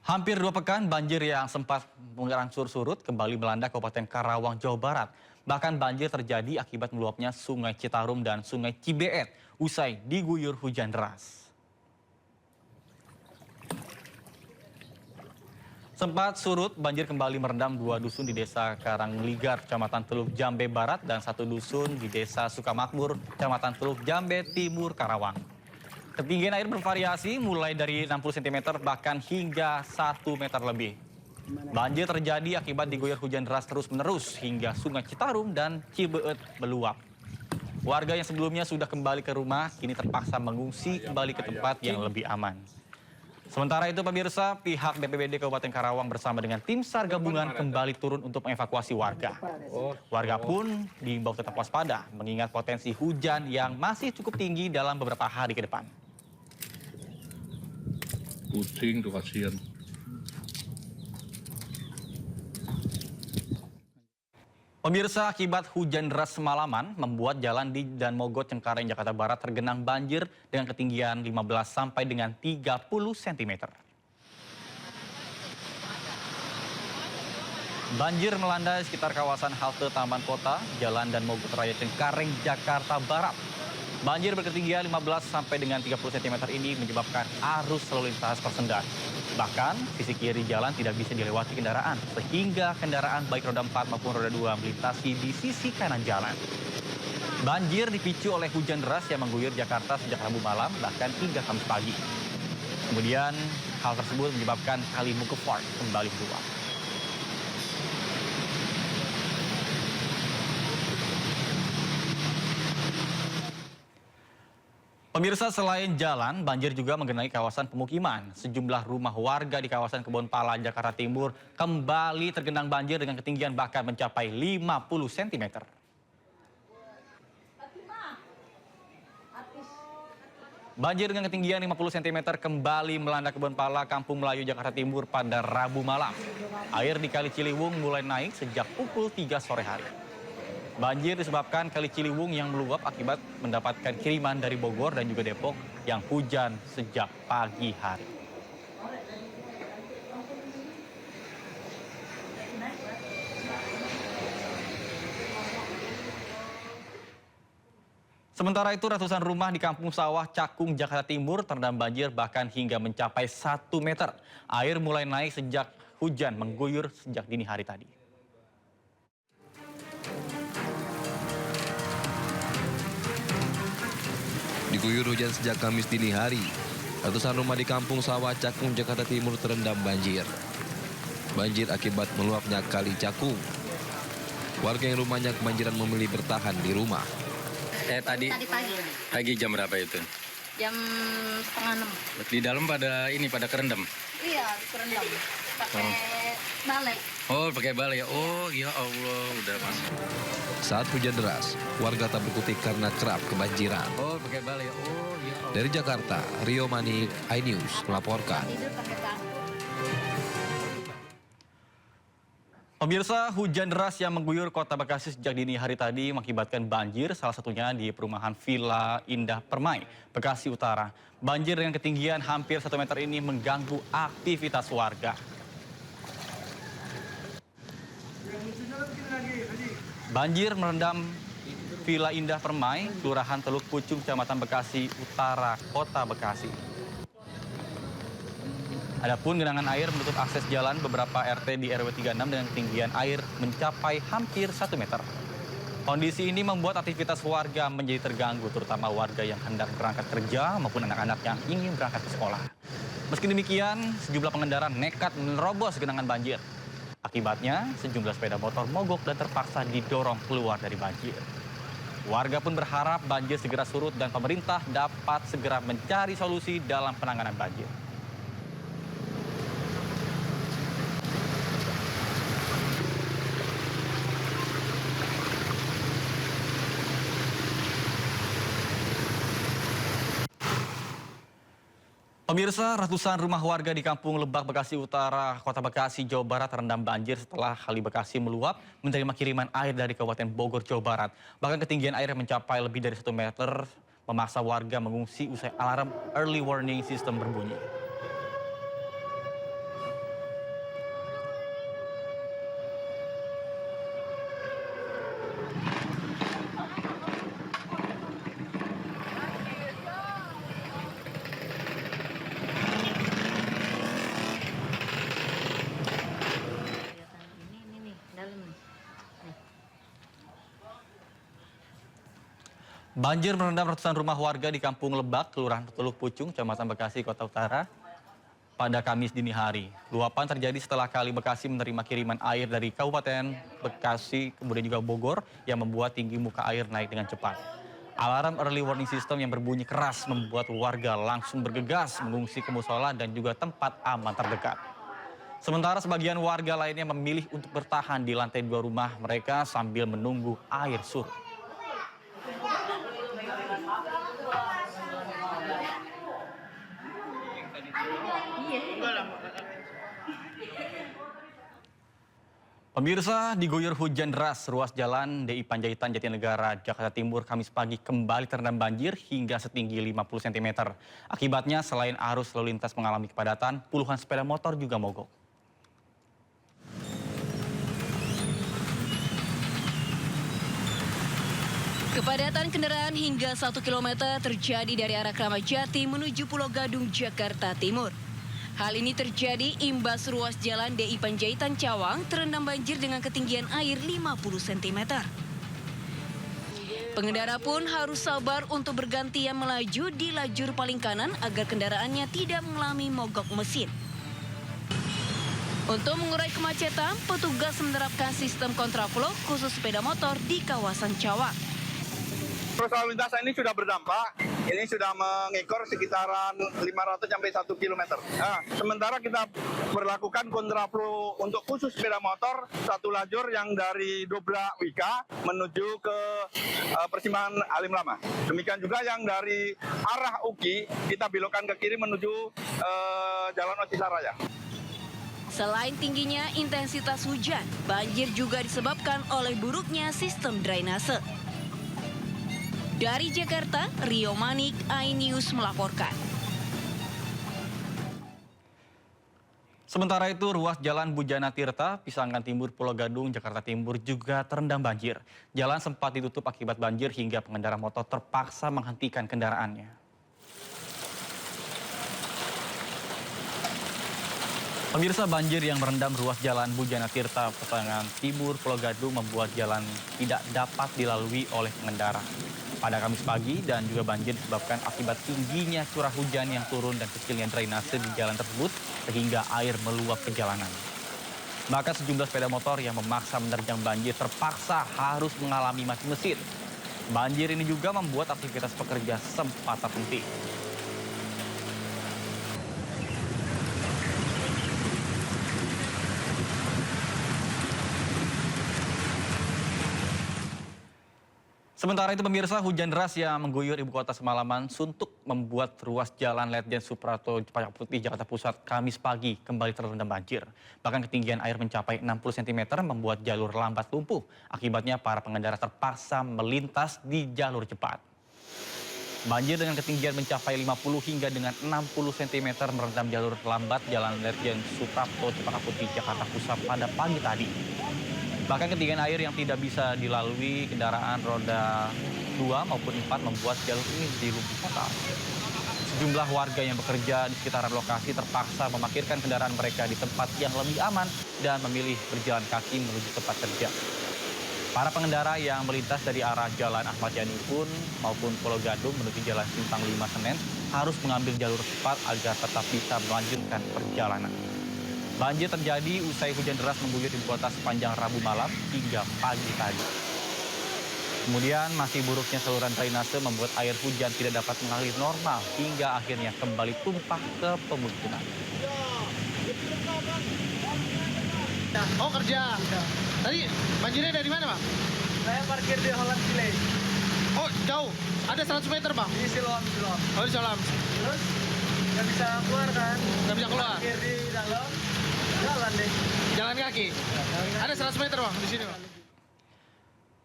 Hampir 2 pekan banjir yang sempat berangsur surut kembali melanda Kabupaten Karawang, Jawa Barat. Bahkan banjir terjadi akibat meluapnya Sungai Citarum dan Sungai Cibeet usai diguyur hujan deras. Sempat surut, banjir kembali merendam 2 dusun di Desa Karangligar, Kecamatan Teluk Jambe Barat, dan 1 dusun di Desa Sukamakmur, Kecamatan Teluk Jambe Timur, Karawang. Ketinggian air bervariasi mulai dari 60 cm bahkan hingga 1 meter lebih. Banjir terjadi akibat diguyur hujan deras terus-menerus hingga Sungai Citarum dan Cibeet meluap. Warga yang sebelumnya sudah kembali ke rumah kini terpaksa mengungsi kembali ke tempat yang lebih aman. Sementara itu pemirsa, pihak BPBD Kabupaten Karawang bersama dengan tim SAR gabungan kembali turun untuk mengevakuasi warga. Warga pun diimbau tetap waspada mengingat potensi hujan yang masih cukup tinggi dalam beberapa hari ke depan. Kucing tuh kasihan. Pemirsa, akibat hujan deras semalaman membuat jalan di Dan Mogot, Cengkareng, Jakarta Barat tergenang banjir dengan ketinggian 15 sampai dengan 30 cm. Banjir melanda sekitar kawasan halte Taman Kota, Jalan Dan Mogot Raya Cengkareng, Jakarta Barat. Banjir berketinggian 15 sampai dengan 30 cm ini menyebabkan arus lalu lintas tersendat. Bahkan, sisi kiri jalan tidak bisa dilewati kendaraan, sehingga kendaraan baik roda 4 maupun roda 2 melintasi di sisi kanan jalan. Banjir dipicu oleh hujan deras yang mengguyur Jakarta sejak Rabu malam, bahkan hingga Kamis pagi. Kemudian, hal tersebut menyebabkan Kali Mukefort kembali meluap. Pemirsa, selain jalan, banjir juga menggenangi kawasan pemukiman. Sejumlah rumah warga di kawasan Kebonpala, Jakarta Timur kembali tergenang banjir dengan ketinggian bahkan mencapai 50 cm. Banjir dengan ketinggian 50 cm kembali melanda Kebonpala, Kampung Melayu, Jakarta Timur pada Rabu malam. Air di Kali Ciliwung mulai naik sejak pukul 3 sore hari. Banjir disebabkan Kali Ciliwung yang meluap akibat mendapatkan kiriman dari Bogor dan juga Depok yang hujan sejak pagi hari. Sementara itu ratusan rumah di Kampung Sawah, Cakung, Jakarta Timur terendam banjir bahkan hingga mencapai 1 meter. Air mulai naik sejak hujan mengguyur sejak dini hari tadi. Diguyur hujan sejak Kamis dini hari, ratusan rumah di Kampung Sawah, Cakung, Jakarta Timur terendam banjir. Banjir akibat meluapnya Kali Cakung. Warga yang rumahnya kebanjiran memilih bertahan di rumah. Tadi pagi jam berapa itu? Jam 5:30. Di dalam pada kerendam? Iya, kerendam. Pakai balai. Oh, pakai balai ya. Oh, ya Allah, udah masuk. Saat hujan deras, warga tak berkutik karena kerap kebanjiran. Oh, pakai balai ya. Oh, ya Allah. Dari Jakarta, Rio Manik, iNews melaporkan. Tidur pakai bangku. Pemirsa, hujan deras yang mengguyur kota Bekasi sejak dini hari tadi mengakibatkan banjir, salah satunya di perumahan Villa Indah Permai, Bekasi Utara. Banjir dengan ketinggian hampir 1 meter ini mengganggu aktivitas warga. Banjir merendam Villa Indah Permai, Kelurahan Teluk Pucung, Kecamatan Bekasi Utara, Kota Bekasi. Adapun genangan air menutup akses jalan beberapa RT di RW 36 dengan ketinggian air mencapai hampir 1 meter. Kondisi ini membuat aktivitas warga menjadi terganggu, terutama warga yang hendak berangkat kerja maupun anak-anak yang ingin berangkat ke sekolah. Meski demikian, sejumlah pengendara nekat menerobos genangan banjir. Akibatnya, sejumlah sepeda motor mogok dan terpaksa didorong keluar dari banjir. Warga pun berharap banjir segera surut dan pemerintah dapat segera mencari solusi dalam penanganan banjir. Pemirsa, ratusan rumah warga di Kampung Lebak, Bekasi Utara, Kota Bekasi, Jawa Barat terendam banjir setelah Kali Bekasi meluap menerima kiriman air dari Kabupaten Bogor, Jawa Barat. Bahkan ketinggian air mencapai lebih dari 1 meter, memaksa warga mengungsi usai alarm early warning system berbunyi. Banjir merendam ratusan rumah warga di Kampung Lebak, Kelurahan Teluk Pucung, Kecamatan Bekasi, Kota Utara pada Kamis dini hari. Luapan terjadi setelah Kali Bekasi menerima kiriman air dari Kabupaten Bekasi, kemudian juga Bogor, yang membuat tinggi muka air naik dengan cepat. Alarm early warning system yang berbunyi keras membuat warga langsung bergegas mengungsi ke musola dan juga tempat aman terdekat. Sementara sebagian warga lainnya memilih untuk bertahan di lantai 2 rumah mereka sambil menunggu air surut. Pemirsa, diguyur hujan deras, ruas jalan DI Panjaitan Jatinegara, Jakarta Timur, Kamis pagi kembali terendam banjir hingga setinggi 50 cm. Akibatnya, selain arus lalu lintas mengalami kepadatan, puluhan sepeda motor juga mogok. Kepadatan kendaraan hingga 1 km terjadi dari arah Kramat Jati menuju Pulau Gadung, Jakarta Timur. Hal ini terjadi imbas ruas jalan DI Panjaitan Cawang terendam banjir dengan ketinggian air 50 cm. Pengendara pun harus sabar untuk bergantian melaju di lajur paling kanan agar kendaraannya tidak mengalami mogok mesin. Untuk mengurai kemacetan, petugas menerapkan sistem kontraflow khusus sepeda motor di kawasan Cawang. Terus lalu lintas ini sudah berdampak, ini sudah mengekor sekitaran 500 sampai 1 km. Nah, sementara kita berlakukan kontraflow untuk khusus sepeda motor, satu lajur yang dari Dobrak Wika menuju ke persimpangan Alim Lama. Demikian juga yang dari arah Uki, kita belokkan ke kiri menuju Jalan Ocisaraya. Selain tingginya intensitas hujan, banjir juga disebabkan oleh buruknya sistem drainase. Dari Jakarta, Rio Manik, iNews melaporkan. Sementara itu, ruas Jalan Bujana Tirta, Pisangkan Timur, Pulau Gadung, Jakarta Timur juga terendam banjir. Jalan sempat ditutup akibat banjir hingga pengendara motor terpaksa menghentikan kendaraannya. Pemirsa, banjir yang merendam ruas Jalan Bujana Tirta, Pisangkan Timur, Pulau Gadung membuat jalan tidak dapat dilalui oleh pengendara pada Kamis pagi, dan juga banjir disebabkan akibat tingginya curah hujan yang turun dan kecilnya drainase di jalan tersebut sehingga air meluap ke jalanan. Maka sejumlah sepeda motor yang memaksa menerjang banjir terpaksa harus mengalami mati mesin. Banjir ini juga membuat aktivitas pekerja sempat terhenti. Sementara itu, pemirsa, hujan deras yang mengguyur ibu kota semalaman suntuk membuat ruas jalan Ledjen Suprapto Cipayung Putih, Jakarta Pusat, Kamis pagi kembali terendam banjir. Bahkan ketinggian air mencapai 60 cm membuat jalur lambat lumpuh. Akibatnya para pengendara terpaksa melintas di jalur cepat. Banjir dengan ketinggian mencapai 50 hingga dengan 60 cm merendam jalur lambat jalan Ledjen Suprapto Cipayung Putih, Jakarta Pusat pada pagi tadi. Bahkan ketinggian air yang tidak bisa dilalui kendaraan roda 2 maupun 4 membuat jalur ini menjadi lumpuh total. Sejumlah warga yang bekerja di sekitaran lokasi terpaksa memarkirkan kendaraan mereka di tempat yang lebih aman dan memilih berjalan kaki menuju tempat kerja. Para pengendara yang melintas dari arah Jalan Ahmad Yani pun maupun Pulau Gadung menuju Jalan Simpang 5 Senen harus mengambil jalur cepat agar tetap bisa melanjutkan perjalanan. Banjir terjadi usai hujan deras mengguyur ibu kota sepanjang Rabu malam hingga pagi tadi. Kemudian masih buruknya saluran drainase membuat air hujan tidak dapat mengalir normal hingga akhirnya kembali tumpah ke pemukiman. Oh, kerja. Tadi banjirnya dari mana, Bang? Saya parkir di Holland Vile. Oh, jauh. Ada 100 meter, Bang? Di Siloam. Oh, di Siloam. Terus nggak bisa keluar kan? Nggak bisa keluar? Parkir di dalam, jalan deh. Jalan kaki? Jalan kaki. Ada 100 meter, Bang, di sini, Bang?